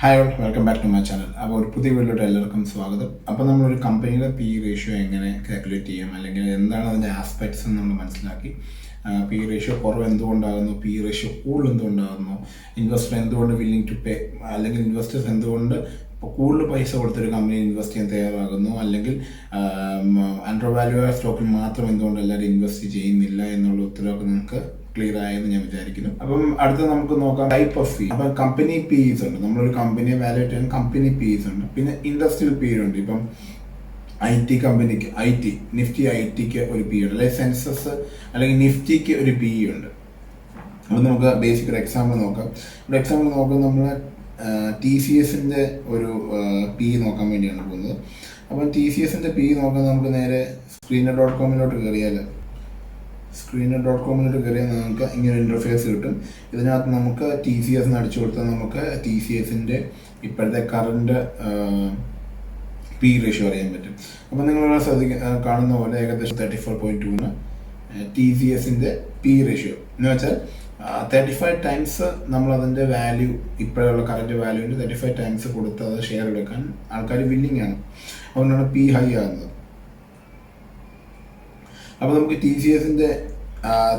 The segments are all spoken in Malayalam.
Hi all, welcome back to my channel. അപ്പോൾ ഒരു പുതിയ വീഡിയോയുടെ എല്ലാവർക്കും സ്വാഗതം. അപ്പോൾ നമ്മളൊരു കമ്പനിയുടെ പി റേഷ്യോ എങ്ങനെ കാൽക്കുലേറ്റ് ചെയ്യാം, അല്ലെങ്കിൽ എന്താണ് അതിൻ്റെ ആസ്പെക്ട്സ് എന്ന് നമ്മൾ മനസ്സിലാക്കി. പി റേഷ്യോ കുറവ് എന്തുകൊണ്ടാകുന്നു, പി റേഷ്യോ കൂടുതൽ എന്തുകൊണ്ടാകുന്നു, ഇൻവെസ്റ്റർ എന്തുകൊണ്ട് വില്ലിംഗ് ടു പേ, അല്ലെങ്കിൽ ഇൻവെസ്റ്റേഴ്സ് എന്തുകൊണ്ട് ഇപ്പോൾ കൂടുതൽ പൈസ കൊടുത്തൊരു കമ്പനി ഇൻവെസ്റ്റ് ചെയ്യാൻ തയ്യാറാകുന്നു, അല്ലെങ്കിൽ അണ്ടർ വാല്യൂ ആയ സ്റ്റോക്കിൽ മാത്രം എന്തുകൊണ്ട് എല്ലാവരും ഇൻവെസ്റ്റ് ചെയ്യുന്നില്ല എന്നുള്ള ഉത്തരവൊക്കെ നിങ്ങൾക്ക് ക്ലിയർ ആയെന്ന് ഞാൻ വിചാരിക്കുന്നു. അപ്പം അടുത്ത് നമുക്ക് നോക്കാം ടൈപ്പ് ഓഫ് ഫീ. അപ്പം കമ്പനി പീസ് ഉണ്ട്, നമ്മളൊരു കമ്പനിയെ വാല്യൂറ്റ് ചെയ്യാൻ കമ്പനി പീസ് ഉണ്ട്, പിന്നെ ഇൻഡസ്ട്രിയൽ പീ ഉണ്ട്. ഇപ്പം IT കമ്പനിക്ക് നിഫ്റ്റി ഐടിക്ക് ഒരു പി ഉണ്ട്, അല്ലെങ്കിൽ സെൻസസ് അല്ലെങ്കിൽ നിഫ്റ്റിക്ക് ഒരു പി ഉണ്ട്. അപ്പം നമുക്ക് ബേസിക് ഒരു എക്സാമ്പിൾ നോക്കാം. ഒരു എക്സാമ്പിൾ നോക്കാം, നമ്മൾ TCSന്റെ ഒരു പി നോക്കാൻ വേണ്ടിയാണ് പോകുന്നത്. അപ്പം TCSന്റെ പി നോക്കാൻ നമുക്ക് നേരെ screener.com കയറിയാൽ കയറിയാൽ നമുക്ക് ഇങ്ങനെ ഇൻ്റർഫേസ് കിട്ടും. ഇതിനകത്ത് നമുക്ക് TCS അടിച്ചു കൊടുത്താൽ നമുക്ക് TCSന്റെ ഇപ്പോഴത്തെ കറണ്ട് പി റേഷ്യോ അറിയാൻ പറ്റും. അപ്പം നിങ്ങൾ കാണുന്ന പോലെ ഏകദേശം 34.2 TCSന്റെ പി റേഷ്യോ എന്ന് വെച്ചാൽ 35 ടൈംസ് നമ്മളതിൻ്റെ വാല്യൂ, ഇപ്പോഴുള്ള കറണ്ട് വാല്യൂവിൻ്റെ 35 ടൈംസ് കൊടുത്ത് അത് ഷെയർ എടുക്കാൻ ആൾക്കാർ വില്ലിംഗ് ആണ്. അതുകൊണ്ടാണ് പി ഹൈ ആകുന്നത്. അപ്പോൾ നമുക്ക് TCSന്റെ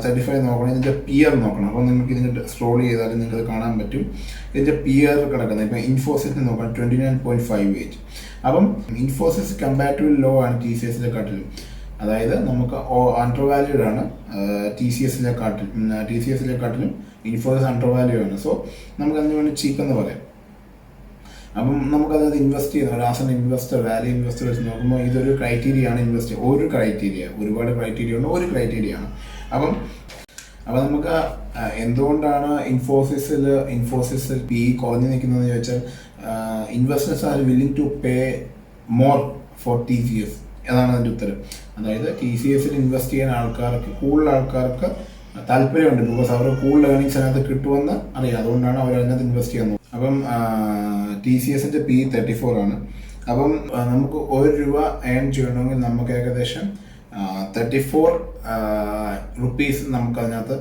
35 നോക്കണം, ഇതിൻ്റെ പിയർ നോക്കണം. അപ്പോൾ നമുക്ക് ഇതിൻ്റെ സ്ക്രോൾ ചെയ്താൽ നിങ്ങൾക്ക് കാണാൻ പറ്റും ഇതിൻ്റെ പിയർ കിടക്കുന്നത്. ഇപ്പം ഇൻഫോസിസ് നോക്കണം 29.58. അപ്പം ഇൻഫോസിസ് കമ്പാരിറ്റീവ് ലോ ആണ് TCSന്റെ കാട്ടിലും. അതായത് നമുക്ക് അണ്ടർ വാല്യൂഡ് ആണ് TCSലെ കാട്ടിലും ഇൻഫോസിസ് അണ്ടർ വാല്യൂ ആണ്. സോ നമുക്ക് അതിന് വേണ്ടി ചീപ്പ് എന്ന് പറയാം. അപ്പം നമുക്കത് ഇൻവെസ്റ്റ് ചെയ്യുന്ന as an investor, value investor വെച്ച് നോക്കുമ്പോൾ ഇതൊരു ക്രൈറ്റീരിയ ആണ്. ഒരുപാട് ക്രൈറ്റീരിയ ഉണ്ട്, ഒരു ക്രൈറ്റീരിയ ആണ്. അപ്പം നമുക്ക് എന്തുകൊണ്ടാണ് ഇൻഫോസിസിൽ പി കുറഞ്ഞു നിൽക്കുന്നതെന്ന് ചോദിച്ചാൽ, investors are willing to pay more for TCS എന്നാണ് അതിൻ്റെ ഉത്തരം. അതായത് TCSൽ ഇൻവെസ്റ്റ് ചെയ്യാൻ കൂടുതൽ ആൾക്കാർക്ക് താല്പര്യമുണ്ട്. ബിക്കോസ് അവർ കൂടുതൽ ഏർണിങ്സ് അതിനകത്ത് കിട്ടുമെന്ന് അറിയാം. അതുകൊണ്ടാണ് അവർ അതിനകത്ത് ഇൻവെസ്റ്റ് ചെയ്യുന്നത്. അപ്പം TCSന്റെ പി 34 ആണ്. അപ്പം നമുക്ക് ₹1 ഏൺ ചെയ്യണമെങ്കിൽ നമുക്ക് ഏകദേശം 34 റുപ്പീസ് നമുക്ക് അതിനകത്ത്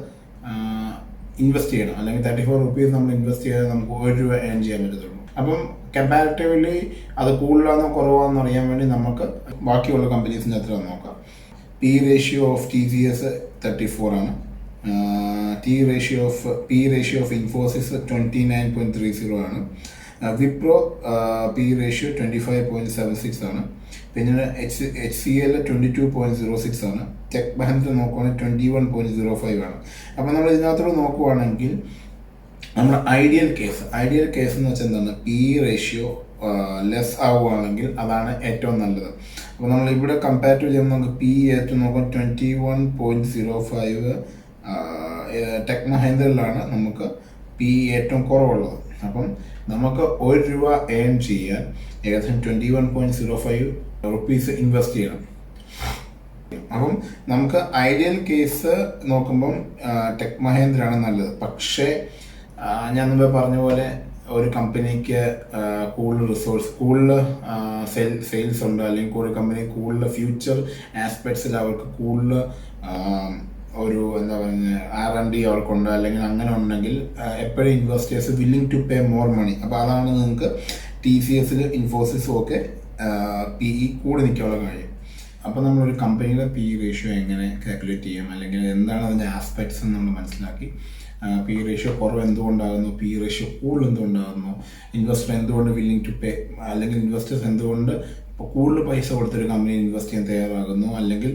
ഇൻവെസ്റ്റ് ചെയ്യണം. അല്ലെങ്കിൽ 34 റുപ്പീസ് നമ്മൾ ഇൻവെസ്റ്റ് ചെയ്താൽ നമുക്ക് ₹1 ഏൺ ചെയ്യാൻ പറ്റത്തുള്ളൂ. അപ്പം കമ്പാരിറ്റീവ്ലി അത് കൂടുതലാണോ കുറവാണെന്ന് അറിയാൻ വേണ്ടി നമുക്ക് ബാക്കിയുള്ള കമ്പനീസിൻ്റെ അത്ര നോക്കാം. പി റേഷ്യോ ഓഫ് TCS 34 ആണ്. പി റേഷ്യോ ഓഫ് ഇൻഫോസിസ് 29.30 ആണ്. വിപ്രോ പി റേഷ്യോ 25.76 ആണ്. പിന്നെ HCL 22.06 ആണ്. ടെക് മഹീന്ദ്ര നോക്കുവാണെങ്കിൽ 21.05 ആണ്. അപ്പം നമ്മൾ ഇതിനകത്തോട് നോക്കുവാണെങ്കിൽ നമ്മുടെ ഐഡിയൽ കേസ് എന്ന് വെച്ചാൽ എന്താണ്, പി റേഷ്യോ ലെസ് ആവുകയാണെങ്കിൽ അതാണ് ഏറ്റവും നല്ലത്. അപ്പോൾ നമ്മൾ ഇവിടെ കമ്പാരിറ്റീവ് ചെയ്യുമ്പോൾ നമുക്ക് പി ഏറ്റവും നോക്കാം 21.05. ടെക് മഹീന്ദ്രയിലാണ് നമുക്ക് പി ഏറ്റവും കുറവുള്ളത്. അപ്പം നമുക്ക് ₹1 ഏൺ ചെയ്യാൻ ഏകദേശം 21.05 റുപ്പീസ് ഇൻവെസ്റ്റ് ചെയ്യണം. അപ്പം നമുക്ക് ഐഡിയൽ കേസ് നോക്കുമ്പം ടെക് മഹീന്ദ്രയാണ് നല്ലത്. പക്ഷേ ഞാൻ മുമ്പേ പറഞ്ഞ പോലെ ഒരു കമ്പനിക്ക് കൂടുതൽ കൂടുതൽ സെയിൽസ് ഉണ്ട്, അല്ലെങ്കിൽ ഒരു കമ്പനി കൂടുതൽ ഫ്യൂച്ചർ ആസ്പെക്ട്സിൽ അവർക്ക് കൂടുതൽ ഒരു എന്താ പറയുന്നത് R&D അവർക്കുണ്ട്, അല്ലെങ്കിൽ അങ്ങനെ ഉണ്ടെങ്കിൽ എപ്പോഴും investors willing to pay more money. അപ്പോൾ അതാണ് നിങ്ങൾക്ക് TCSൽ ഇൻഫോസിസും ഒക്കെ PE കൂടി നിൽക്കാനുള്ള കാര്യം. അപ്പോൾ നമ്മളൊരു കമ്പനിയുടെ പി റേഷ്യോ എങ്ങനെ കാൽക്കുലേറ്റ് ചെയ്യാം, അല്ലെങ്കിൽ എന്താണ് അതിൻ്റെ ആസ്പെക്ട്സ് എന്ന് നമ്മൾ മനസ്സിലാക്കി. പി റേഷ്യോ കുറവ് എന്തുകൊണ്ടാകുന്നു, പി റേഷ്യോ കൂടുതൽ എന്തുകൊണ്ടാകുന്നു, ഇൻവെസ്റ്റർ എന്തുകൊണ്ട് വില്ലിംഗ് ടു പേ, അല്ലെങ്കിൽ ഇൻവെസ്റ്റേഴ്സ് എന്തുകൊണ്ട് ഇപ്പോൾ കൂടുതൽ പൈസ കൊടുത്തൊരു കമ്പനി ഇൻവെസ്റ്റ് ചെയ്യാൻ തയ്യാറാകുന്നു, അല്ലെങ്കിൽ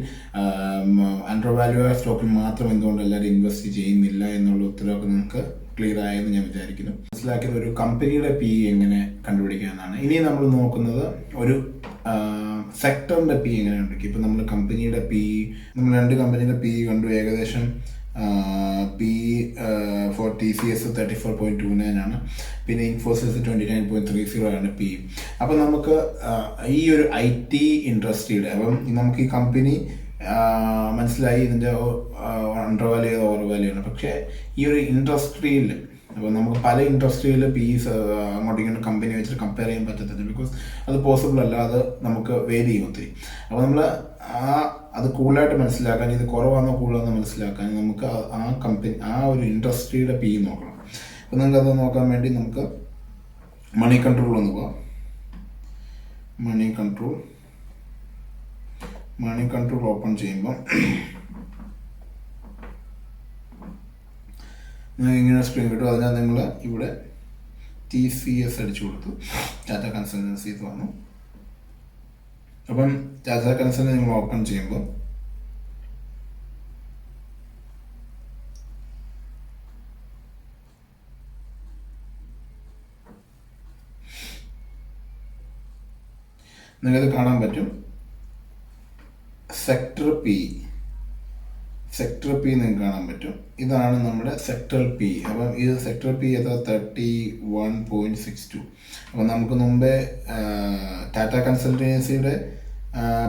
അണ്ടർ വാല്യൂ ആയ സ്റ്റോക്കിൽ മാത്രം എന്തുകൊണ്ട് എല്ലാവരും ഇൻവെസ്റ്റ് ചെയ്യുന്നില്ല എന്നുള്ള ഉത്തരവൊക്കെ നിങ്ങൾക്ക് ക്ലിയർ ആയെന്ന് ഞാൻ വിചാരിക്കുന്നു. മനസ്സിലാക്കിയത് ഒരു കമ്പനിയുടെ പി എങ്ങനെ കണ്ടുപിടിക്കാനാണ്. ഇനി നമ്മൾ നോക്കുന്നത് ഒരു സെക്ടറിൻ്റെ പി എങ്ങനെ കണ്ടുപിടിക്കും. ഇപ്പം നമ്മൾ കമ്പനിയുടെ പി, നമ്മൾ 2 കമ്പനിയുടെ പി കണ്ടു. ഏകദേശം പി ഫോർ TCS 34.29 ആണ്. പിന്നെ ഇൻഫോസിസ് 29.30 ആണ് പി. അപ്പം നമുക്ക് ഈ ഒരു IT ഇൻഡസ്ട്രിയുടെ, അപ്പം നമുക്ക് ഈ കമ്പനി മനസ്സിലായി ഇതിൻ്റെ അണ്ടർ വാല്യൂ ഓവർ വാല്യൂ ആണ്. പക്ഷേ ഈ ഒരു ഇൻഡസ്ട്രിയിൽ, അപ്പോൾ നമുക്ക് പല ഇൻഡസ്ട്രിയിൽ പീസ് അങ്ങോട്ടേക്കും കമ്പനി വെച്ചിട്ട് കമ്പയർ ചെയ്യാൻ പറ്റത്തില്ല. ബിക്കോസ് അത് പോസിബിൾ അല്ല, അത് നമുക്ക് വേരി ചെയ്യും ഒത്തിരി. അപ്പോൾ നമ്മൾ അത് കൂടുതലായിട്ട് മനസ്സിലാക്കാൻ, ഇത് കുറവാണോ കൂടുതലാണെന്ന് മനസ്സിലാക്കാൻ നമുക്ക് ആ ഒരു ഇൻഡസ്ട്രിയുടെ പി നോക്കണം. അപ്പോൾ നിങ്ങൾക്കത് നോക്കാൻ വേണ്ടി നമുക്ക് മണി കൺട്രോൾ ഒന്ന് പോവാം. മണി കൺട്രോൾ ഓപ്പൺ ചെയ്യുമ്പോൾ നിങ്ങൾക്ക് ഇങ്ങനെ സ്ക്രീൻ കിട്ടും. അതിനാൽ നിങ്ങൾ ഇവിടെ TCS അടിച്ചു കൊടുത്തു, ടാറ്റ കൺസൾട്ടൻസി ഇത് വന്നു. അപ്പം ടാറ്റ കൺസൾട്ടൻസി നിങ്ങൾ ഓപ്പൺ ചെയ്യുമ്പോൾ നിങ്ങൾക്കത് കാണാൻ പറ്റും. സെക്ടർ പി നിങ്ങൾക്ക് കാണാൻ പറ്റും. ഇതാണ് നമ്മുടെ സെക്ടർ പി. അപ്പം ഇത് സെക്ടർ പി എത്ര 31.62. അപ്പം നമുക്ക് മുമ്പേ ടാറ്റ കൺസൾട്ടൻസിയുടെ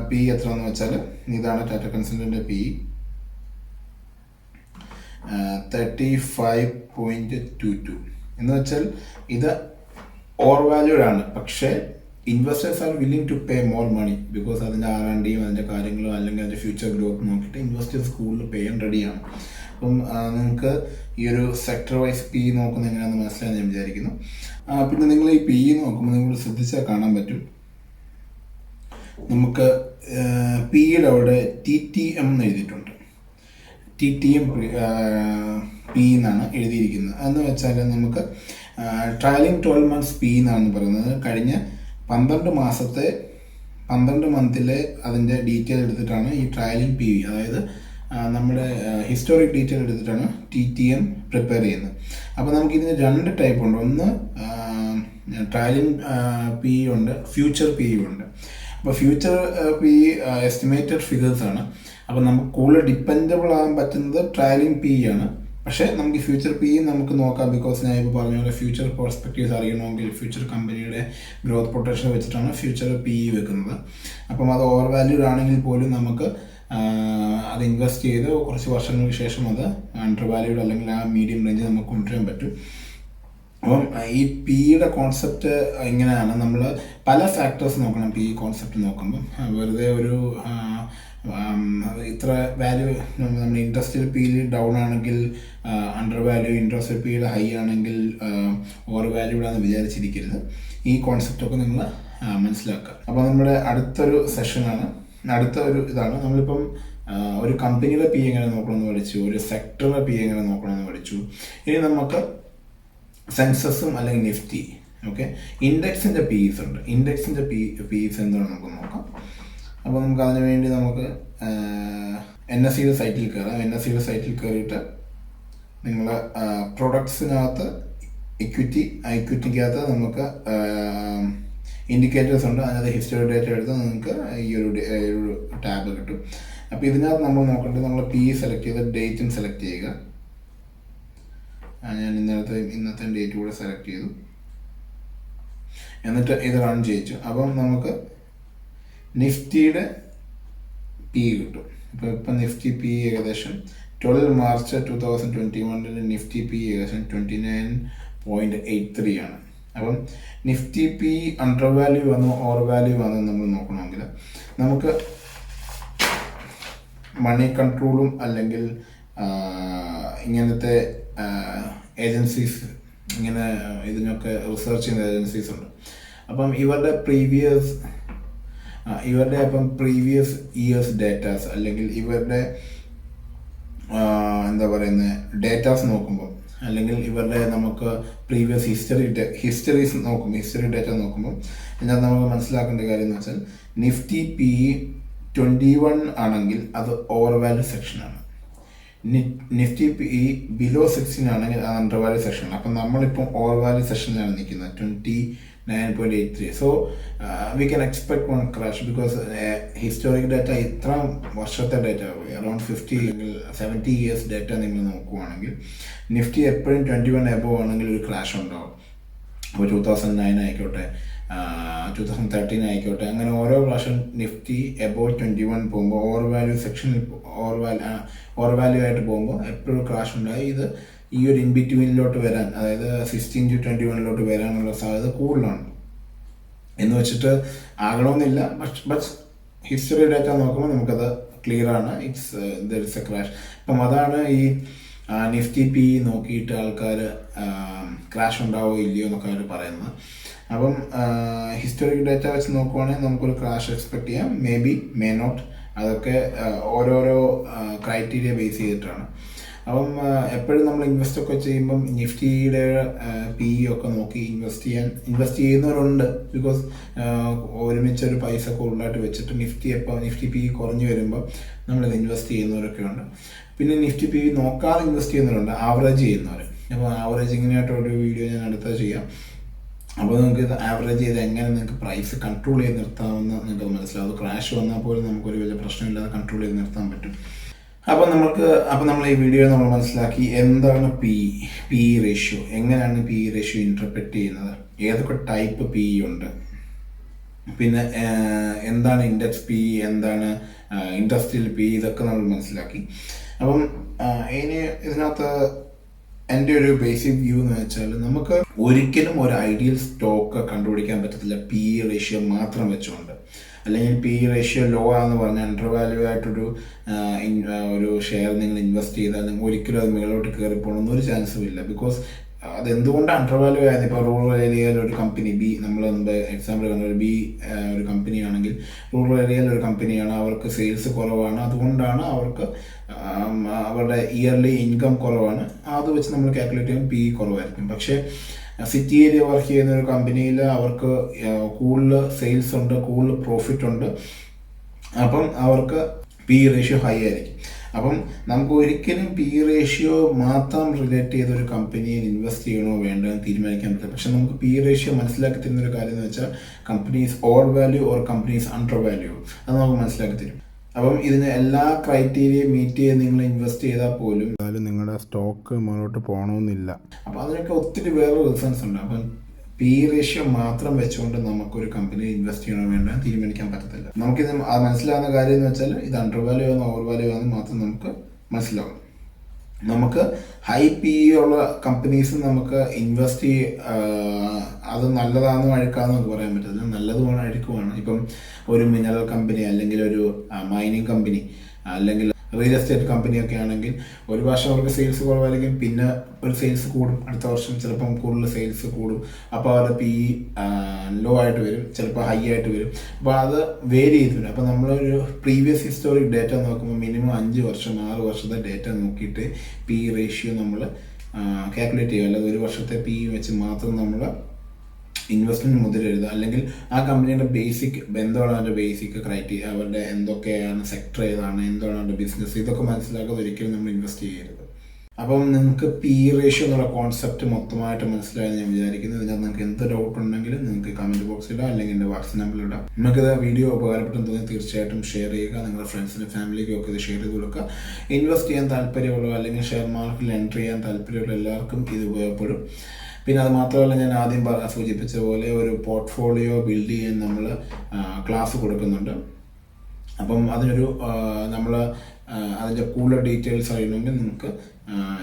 പി എത്ര എന്ന് വെച്ചാൽ ഇതാണ് ടാറ്റ കൺസൾട്ടൻ്റെ പി 35.22 എന്ന് വെച്ചാൽ ഇത് ഓവർ വാല്യൂഡ് ആണ്. പക്ഷേ investors are willing to pay more money because അതിൻ്റെ R&Dയും അതിൻ്റെ കാര്യങ്ങളും അല്ലെങ്കിൽ അതിൻ്റെ ഫ്യൂച്ചർ ഗ്രോത്ത് നോക്കിയിട്ട് ഇൻവെസ്റ്റേഴ്സ് കൂടുതൽ പേ ചെയ്യാൻ റെഡിയാണ്. അപ്പം നിങ്ങൾക്ക് ഈ ഒരു സെക്ടർ വൈസ് പി നോക്കുന്നത് എങ്ങനെയാണെന്ന് മനസ്സിലായി ഞാൻ വിചാരിക്കുന്നു. പിന്നെ നിങ്ങൾ ഈ പി നോക്കുമ്പോൾ നിങ്ങൾ ശ്രദ്ധിച്ചാൽ കാണാൻ പറ്റും, നമുക്ക് പിയുടെ അവിടെ TTM എന്ന് എഴുതിയിട്ടുണ്ട്. TTM പി എന്നാണ് എഴുതിയിരിക്കുന്നത്. എന്ന് വെച്ചാൽ നമുക്ക് ട്രയലിംഗ് 12 months പി എന്നാണ് പറയുന്നത്. കഴിഞ്ഞ 12 മന്തിലെ അതിൻ്റെ ഡീറ്റെയിൽ എടുത്തിട്ടാണ് ഈ ട്രയലിംഗ് പി, അതായത് നമ്മുടെ ഹിസ്റ്റോറിക് ഡീറ്റെയിൽ എടുത്തിട്ടാണ് TTM പ്രിപ്പയർ ചെയ്യുന്നത്. അപ്പോൾ നമുക്കിതിന് 2 ടൈപ്പ് ഉണ്ട്. ഒന്ന് ട്രയലിംഗ് പി ഉണ്ട്, ഫ്യൂച്ചർ പി ഉണ്ട്. അപ്പോൾ ഫ്യൂച്ചർ പി എസ്റ്റിമേറ്റഡ് ഫിഗേഴ്സ് ആണ്. അപ്പോൾ നമുക്ക് കൂടുതൽ ഡിപ്പെൻഡബിൾ ആകാൻ പറ്റുന്നത് ട്രയലിംഗ് പി ആണ്. പക്ഷേ നമുക്ക് ഫ്യൂച്ചർ പി നമുക്ക് നോക്കാം, ബിക്കോസ് ഞാൻ ഇപ്പോൾ പറഞ്ഞ പോലെ ഫ്യൂച്ചർ പെർസ്പെക്റ്റീവ്സ് അറിയണമെങ്കിൽ ഫ്യൂച്ചർ കമ്പനിയുടെ ഗ്രോത്ത് പൊട്ടൻഷ്യൽ വെച്ചിട്ടാണ് ഫ്യൂച്ചർ പി വെക്കുന്നത്. അപ്പം അത് ഓവർ വാല്യൂഡ് ആണെങ്കിൽ പോലും നമുക്ക് അത് ഇൻവെസ്റ്റ് ചെയ്ത് കുറച്ച് വർഷങ്ങൾക്ക് ശേഷം അത് അണ്ടർ വാല്യൂഡ് അല്ലെങ്കിൽ ആ മീഡിയം റേഞ്ച് നമുക്ക് കൊണ്ടുവരാൻ പറ്റും. അപ്പം ഈ പിയുടെ കോൺസെപ്റ്റ് ഇങ്ങനെയാണ്. നമ്മൾ പല ഫാക്ടേഴ്സ് നോക്കണം പി കോൺസെപ്റ്റ് നോക്കുമ്പം. വെറുതെ ഒരു ഇത്ര വാല്യൂ നമ്മുടെ ഇൻഡസ്ട്രിയൽ പിയിൽ ഡൗൺ ആണെങ്കിൽ അണ്ടർ വാല്യൂ, ഇൻഡസ്ട്രിയൽ പിയിൽ ഹൈ ആണെങ്കിൽ ഓവർ വാല്യൂഡാന്ന് വിചാരിച്ചിരിക്കരുത്. ഈ കോൺസെപ്റ്റൊക്കെ നിങ്ങൾ മനസ്സിലാക്കുക. അപ്പോൾ നമ്മുടെ അടുത്തൊരു സെഷനാണ്, അടുത്ത ഒരു ഇതാണ്. നമ്മളിപ്പം ഒരു കമ്പനിയുടെ പി എങ്ങനെ നോക്കണമെന്ന് പഠിച്ചു, ഒരു സെക്ടറിൻ്റെ പി എങ്ങനെ നോക്കണമെന്ന് പഠിച്ചു. ഇനി നമുക്ക് സെൻസസും അല്ലെങ്കിൽ നിഫ്റ്റി, ഓക്കെ, ഇൻഡെക്സിൻ്റെ പീസ് ഉണ്ട്. ഇൻഡെക്സിൻ്റെ പീസ് എന്താണെന്ന് നമുക്ക് നോക്കാം. അപ്പോൾ നമുക്ക് അതിന് വേണ്ടി നമുക്ക് NSEയുടെ സൈറ്റിൽ കയറാം. NSEയുടെ സൈറ്റിൽ കയറിയിട്ട് നിങ്ങൾ പ്രൊഡക്ട്സിനകത്ത് ഇക്വിറ്റിക്കകത്ത് നമുക്ക് ഇൻഡിക്കേറ്റേഴ്സ് ഉണ്ട്. അതിനകത്ത് ഹിസ്റ്ററി ഡേറ്റ എടുത്ത് നിങ്ങൾക്ക് ഈ ഒരു ടാബ് കിട്ടും. അപ്പോൾ ഇതിനകത്ത് നമ്മൾ നോക്കേണ്ടത് നമ്മൾ പി സെലക്ട് ചെയ്ത് ഡേറ്റും സെലക്ട് ചെയ്യുക. ഞാൻ ഇന്നത്തെ ഡേറ്റ് കൂടെ സെലക്ട് ചെയ്തു, എന്നിട്ട് ഇത് റൺ ചെയ്യിച്ചു. അപ്പം നമുക്ക് നിഫ്റ്റിയുടെ പി കിട്ടും. ഇപ്പം നിഫ്റ്റി പി ഏകദേശം 12 March 2021 നിഫ്റ്റി പി ഏകദേശം 29.83 ആണ്. അപ്പം നിഫ്റ്റി പി അണ്ടർ വാല്യൂ വന്നോ ഓവർ വാല്യൂ വന്നോ നമ്മൾ നോക്കണമെങ്കിൽ നമുക്ക് മണി കൺട്രോളും അല്ലെങ്കിൽ ഇങ്ങനത്തെ ഏജൻസീസ്, ഇങ്ങനെ ഇതിനൊക്കെ റിസർച്ച് ചെയ്യുന്ന ഏജൻസീസ് ഉണ്ട്. അപ്പം ഇവരുടെ പ്രീവിയസ് ഇയേഴ്സ് ഡേറ്റാസ് അല്ലെങ്കിൽ ഇവരുടെ എന്താ പറയുന്നത് ഡേറ്റാസ് നോക്കുമ്പോൾ, അല്ലെങ്കിൽ ഇവരുടെ നമുക്ക് പ്രീവിയസ് ഹിസ്റ്ററീസ് നോക്കും, ഹിസ്റ്ററി ഡേറ്റ നോക്കുമ്പോൾ ഇതിനകത്ത് നമുക്ക് മനസ്സിലാക്കേണ്ട കാര്യം എന്ന് വെച്ചാൽ നിഫ്റ്റി പി 21 ആണെങ്കിൽ അത് ഓവർ വാല്യൂ സെക്ഷനാണ്. നിഫ്റ്റി പി ബിലോ 16 ആണെങ്കിൽ അത് അണ്ടർ വാല്യൂ സെക്ഷനാണ്. അപ്പം നമ്മളിപ്പം ഓവർ വാല്യൂ സെക്ഷനിലാണ് നിൽക്കുന്നത് 29.83. So we can expect one crash because historic data ഇത്ര വർഷത്തെ ഡേറ്റ അറൗണ്ട് 50 അല്ലെങ്കിൽ 70 ഇയേഴ്സ് ഡേറ്റ നിങ്ങൾ നോക്കുവാണെങ്കിൽ നിഫ്റ്റി എപ്പോഴും 21 എബോവ് ആണെങ്കിൽ ഒരു ക്രാഷ് ഉണ്ടാവും. അപ്പോൾ 2009 ആയിക്കോട്ടെ, 2013 ആയിക്കോട്ടെ, അങ്ങനെ ഓരോ പ്രാവശ്യം നിഫ്റ്റി എബോവ് 21 പോകുമ്പോൾ ഓവർ വാല്യൂ സെക്ഷനിൽ ഓവർ വാല്യൂ ആയിട്ട് പോകുമ്പോൾ എപ്പോഴും ക്രാഷ് ഉണ്ടായി. ഇത് ഈ ഒരു ഇൻ ബിറ്റ്വീനിലോട്ട് വരാൻ, അതായത് 16 to 21 വരാനുള്ള സാധ്യത കൂടുതലാണ്. എന്ന് വെച്ചിട്ട് ആകണമെന്നില്ല, ബട്ട് ഹിസ്റ്ററി ഡേറ്റ നോക്കുമ്പോൾ നമുക്കത് ക്ലിയർ ആണ്, ദർ ഇസ് എ ക്രാഷ്. അപ്പം അതാണ് ഈ നിഫ്റ്റി പി നോക്കിയിട്ട് ആൾക്കാർ ക്രാഷ് ഉണ്ടാവുമോ ഇല്ലയോ എന്നൊക്കെ അവർ പറയുന്നത്. അപ്പം ഹിസ്റ്റോറിക് ഡേറ്റ വെച്ച് നോക്കുവാണെങ്കിൽ നമുക്കൊരു ക്രാഷ് എക്സ്പെക്ട് ചെയ്യാം, മേ ബി മേ നോട്ട്. അതൊക്കെ ഓരോരോ ക്രൈറ്റീരിയ ബേസ് ചെയ്തിട്ടാണ്. അപ്പം എപ്പോഴും നമ്മൾ ഇൻവെസ്റ്റ് ഒക്കെ ചെയ്യുമ്പം നിഫ്റ്റിയുടെ പി ഒക്കെ നോക്കി ഇൻവെസ്റ്റ് ചെയ്യുന്നവരുണ്ട്. ബിക്കോസ് ഒരുമിച്ചൊരു പൈസ കൂടുതലായിട്ട് വെച്ചിട്ട് നിഫ്റ്റി പി കുറഞ്ഞു വരുമ്പോൾ നമ്മളിത് ഇൻവെസ്റ്റ് ചെയ്യുന്നവരൊക്കെ ഉണ്ട്. പിന്നെ നിഫ്റ്റി പി നോക്കാതെ ഇൻവെസ്റ്റ് ചെയ്യുന്നവരുണ്ട്, ആവറേജ് ചെയ്യുന്നവർ. അപ്പോൾ ആവറേജിങ്ങിനായിട്ടൊരു വീഡിയോ ഞാൻ അടുത്തത് ചെയ്യാം. അപ്പോൾ നിങ്ങൾക്ക് ഇത് ആവറേജ് ചെയ്ത് എങ്ങനെ നിങ്ങൾക്ക് പ്രൈസ് കൺട്രോൾ ചെയ്ത് നിർത്താമെന്ന് നിങ്ങൾക്ക് മനസ്സിലാവും. അത് ക്രാഷ് വന്നാൽ പോലും നമുക്കൊരു വലിയ പ്രശ്നമില്ലാതെ കൺട്രോൾ ചെയ്ത് നിർത്താൻ പറ്റും. അപ്പോൾ നമ്മൾ ഈ വീഡിയോ നമ്മൾ മനസ്സിലാക്കി എന്താണ് പി റേഷ്യോ, എങ്ങനെയാണ് പി റേഷ്യോ ഇൻ്റർപ്രറ്റ് ചെയ്യുന്നത്, ഏതൊക്കെ ടൈപ്പ് പി ഉണ്ട്, പിന്നെ എന്താണ് ഇൻഡെക്സ് പി, എന്താണ് ഇൻഡസ്ട്രിയൽ പി, ഇതൊക്കെ നമ്മൾ മനസ്സിലാക്കി. അപ്പം ഇനി ഇതിനകത്ത് എൻ്റെ ഒരു ബേസിക് വ്യൂ എന്ന് വെച്ചാൽ നമുക്ക് ഒരിക്കലും ഒരു ഐഡിയൽ സ്റ്റോക്ക് കണ്ടുപിടിക്കാൻ പറ്റത്തില്ല പി റേഷ്യോ മാത്രം വെച്ചുകൊണ്ട്. അല്ലെങ്കിൽ പി റേഷ്യോ ലോ ആണെന്ന് പറഞ്ഞാൽ അണ്ടർ വാല്യൂ ആയിട്ടൊരു ഒരു ഷെയർ നിങ്ങൾ ഇൻവെസ്റ്റ് ചെയ്താൽ നിങ്ങൾ ഒരിക്കലും അത് മുകളിലോട്ട് കയറി പോകണമെന്ന് ഒരു ചാൻസും ഇല്ല. ബിക്കോസ് അതെന്തുകൊണ്ട് അണ്ടർ വാല്യൂ ആയത്, ഇപ്പോൾ റൂറൽ ഏരിയയിൽ ഒരു കമ്പനി ബി, നമ്മൾ എക്സാമ്പിൾ കണ്ട ഒരു ബി ഒരു കമ്പനിയാണെങ്കിൽ റൂറൽ ഏരിയയിൽ ഒരു കമ്പനിയാണ്, അവർക്ക് സെയിൽസ് കുറവാണ്, അതുകൊണ്ടാണ് അവർക്ക് അവരുടെ ഇയർലി ഇൻകം കുറവാണ്. അത് വെച്ച് നമ്മൾ കാൽക്കുലേറ്റ് ചെയ്യുമ്പോൾ പി കുറവായിരിക്കും. പക്ഷേ സിറ്റി ഏരിയ വർക്ക് ചെയ്യുന്ന ഒരു കമ്പനിയിൽ അവർക്ക് കൂടുതൽ സെയിൽസ് ഉണ്ട്, കൂടുതൽ പ്രോഫിറ്റ് ഉണ്ട്, അപ്പം അവർക്ക് പി റേഷ്യോ ഹൈ ആയിരിക്കും. അപ്പം നമുക്ക് ഒരിക്കലും പി റേഷ്യോ മാത്രം റിലേറ്റ് ചെയ്ത ഒരു കമ്പനിയിൽ ഇൻവെസ്റ്റ് ചെയ്യണോ വേണ്ടോ എന്ന് തീരുമാനിക്കാൻ പറ്റില്ല. പക്ഷെ നമുക്ക് പി റേഷ്യോ മനസ്സിലാക്കി തരുന്ന ഒരു കാര്യം എന്ന് വെച്ചാൽ companies over value or companies under value, അത് നമുക്ക് മനസ്സിലാക്കി തരും. അപ്പം ഇതിന് എല്ലാ ക്രൈറ്റീരിയ മീറ്റ് ചെയ്ത് നിങ്ങൾ ഇൻവെസ്റ്റ് ചെയ്താൽ പോലും നിങ്ങളുടെ സ്റ്റോക്ക് മുന്നോട്ട് പോകണമെന്നില്ല. അപ്പം അതിനൊക്കെ ഒത്തിരി വേറെ റീസൺസ് ഉണ്ട്. അപ്പം പി റേഷ്യോ മാത്രം വെച്ചുകൊണ്ട് നമുക്കൊരു കമ്പനി ഇൻവെസ്റ്റ് ചെയ്യണോ വേണ്ട തീരുമാനിക്കാൻ പറ്റത്തില്ല. നമുക്കിത് മനസ്സിലാവുന്ന കാര്യം എന്ന് വെച്ചാൽ ഇത് അണ്ടർ വാല്യൂ ആണെന്ന് ഓവർ വാല്യൂ ആണെന്ന് മാത്രം നമുക്ക് മനസ്സിലാവും. നമുക്ക് ഹൈ പി ഉള്ള കമ്പനീസ് നമുക്ക് ഇൻവെസ്റ്റ് അത് നല്ലതാണെന്നും അഴുക്കാണെന്നും പറയാൻ പറ്റത്തില്ല. നല്ലതുമാണ് അഴുക്കുമാണ്. ഇപ്പം ഒരു മിനറൽ കമ്പനി അല്ലെങ്കിൽ ഒരു മൈനിങ് കമ്പനി അല്ലെങ്കിൽ റിയൽ എസ്റ്റേറ്റ് കമ്പനിയൊക്കെ ആണെങ്കിൽ ഒരു വർഷം അവർക്ക് സെയിൽസ് കുറവായിരിക്കും, പിന്നെ ഒരു സെയിൽസ് കൂടും, അടുത്ത വർഷം ചിലപ്പം കൂടുതൽ സെയിൽസ് കൂടും. അപ്പോൾ അവരുടെ പി ലോ ആയിട്ട് വരും, ചിലപ്പോൾ ഹൈ ആയിട്ട് വരും. അപ്പോൾ അത് വേരി ചെയ്ത് വരും. അപ്പോൾ നമ്മളൊരു പ്രീവിയസ് ഹിസ്റ്റോറിക് ഡേറ്റ നോക്കുമ്പോൾ മിനിമം 5 വർഷം 6 വർഷത്തെ ഡേറ്റ നോക്കിയിട്ട് പി റേഷ്യോ നമ്മൾ കാൽക്കുലേറ്റ് ചെയ്യുക. അല്ലാതെ ഒരു വർഷത്തെ പി വെച്ച് മാത്രം നമ്മൾ ഇൻവെസ്റ്റ്മെൻറ്റ് മുതൽ എഴുതുക. അല്ലെങ്കിൽ ആ കമ്പനിയുടെ ബേസിക് എന്താണ് അതിൻ്റെ ബേസിക് ക്രൈറ്റീരിയ, അവരുടെ എന്തൊക്കെയാണ് സെക്ടർ ഏതാണ്, എന്താണ് അവരുടെ ബിസിനസ്, ഇതൊക്കെ മനസ്സിലാക്കാതെ ഒരിക്കലും നമ്മൾ ഇൻവെസ്റ്റ് ചെയ്യരുത്. അപ്പം നിങ്ങൾക്ക് പി റേഷ്യോ എന്നുള്ള കോൺസെപ്റ്റ് മൊത്തമായിട്ട് മനസ്സിലായെന്ന് ഞാൻ വിചാരിക്കുന്നു. ഇതിനകത്ത് നിങ്ങൾക്ക് എന്ത് ഡൗട്ട് ഉണ്ടെങ്കിലും നിങ്ങൾക്ക് കമൻറ്റ് ബോക്സിൽ ഇടാം, അല്ലെങ്കിൽ എൻ്റെ വാട്സ്ആപ്പ് നമ്പറിൽ ഇടാം. നിങ്ങൾക്കിത് വീഡിയോ ഉപകാരപ്പെട്ടെന്ന് തോന്നി തീർച്ചയായിട്ടും ഷെയർ ചെയ്യുക. നിങ്ങളുടെ ഫ്രണ്ട്സിനും ഫാമിലിക്കും ഒക്കെ ഇത് ഷെയർ ചെയ്ത് കൊടുക്കുക. ഇൻവെസ്റ്റ് ചെയ്യാൻ താല്പര്യമുള്ള അല്ലെങ്കിൽ ഷെയർ മാർക്കറ്റിൽ എൻട്രി ചെയ്യാൻ താല്പര്യമുള്ള എല്ലാവർക്കും ഇത് ഉപയോഗപ്പെടും. പിന്നെ അത് മാത്രമല്ല, ഞാൻ ആദ്യം സൂചിപ്പിച്ച പോലെ ഒരു പോർട്ട്ഫോളിയോ ബിൽഡ് ചെയ്യാൻ നമ്മൾ ക്ലാസ് കൊടുക്കുന്നുണ്ട്. അപ്പം അതിനൊരു നമ്മൾ അതിൻ്റെ കൂടുതൽ ഡീറ്റെയിൽസ് അറിയണമെങ്കിൽ നിങ്ങൾക്ക്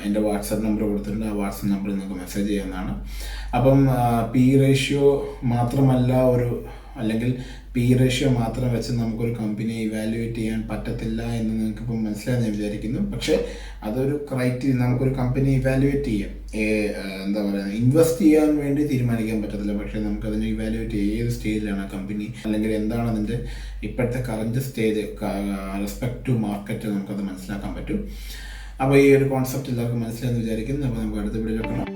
എൻ്റെ വാട്സാപ്പ് നമ്പർ കൊടുത്തിട്ടുണ്ട്. ആ വാട്സാപ്പ് നമ്പറിൽ നിങ്ങൾക്ക് മെസ്സേജ് ചെയ്യാവുന്നതാണ്. അപ്പം പി റേഷ്യോ മാത്രമല്ല അല്ലെങ്കിൽ പി റേഷ്യോ മാത്രം വെച്ച് നമുക്കൊരു കമ്പനിയെ ഇവാലുവേറ്റ് ചെയ്യാൻ പറ്റത്തില്ല എന്ന് നിങ്ങൾക്കിപ്പം മനസ്സിലായെന്ന് ഞാൻ വിചാരിക്കുന്നു. പക്ഷേ അതൊരു ക്രൈറ്റീരിയ, നമുക്കൊരു കമ്പനി ഇവാലുവേറ്റ് ചെയ്യാം, എന്താ പറയുക, ഇൻവെസ്റ്റ് ചെയ്യാൻ വേണ്ടി തീരുമാനിക്കാൻ പറ്റത്തില്ല. പക്ഷേ നമുക്കതിനെ ഇവാലുവേറ്റ് ചെയ്യാം, ഏത് സ്റ്റേജിലാണ് ആ കമ്പനി, അല്ലെങ്കിൽ എന്താണ് അതിൻ്റെ ഇപ്പോഴത്തെ current stage respect to market, നമുക്കത് മനസ്സിലാക്കാൻ പറ്റും. അപ്പോൾ ഈ ഒരു കോൺസെപ്റ്റ് എല്ലാവർക്കും മനസ്സിലായെന്ന് വിചാരിക്കുന്നു. അപ്പോൾ നമുക്ക് അടുത്ത വീഡിയോയിൽ കാണാം.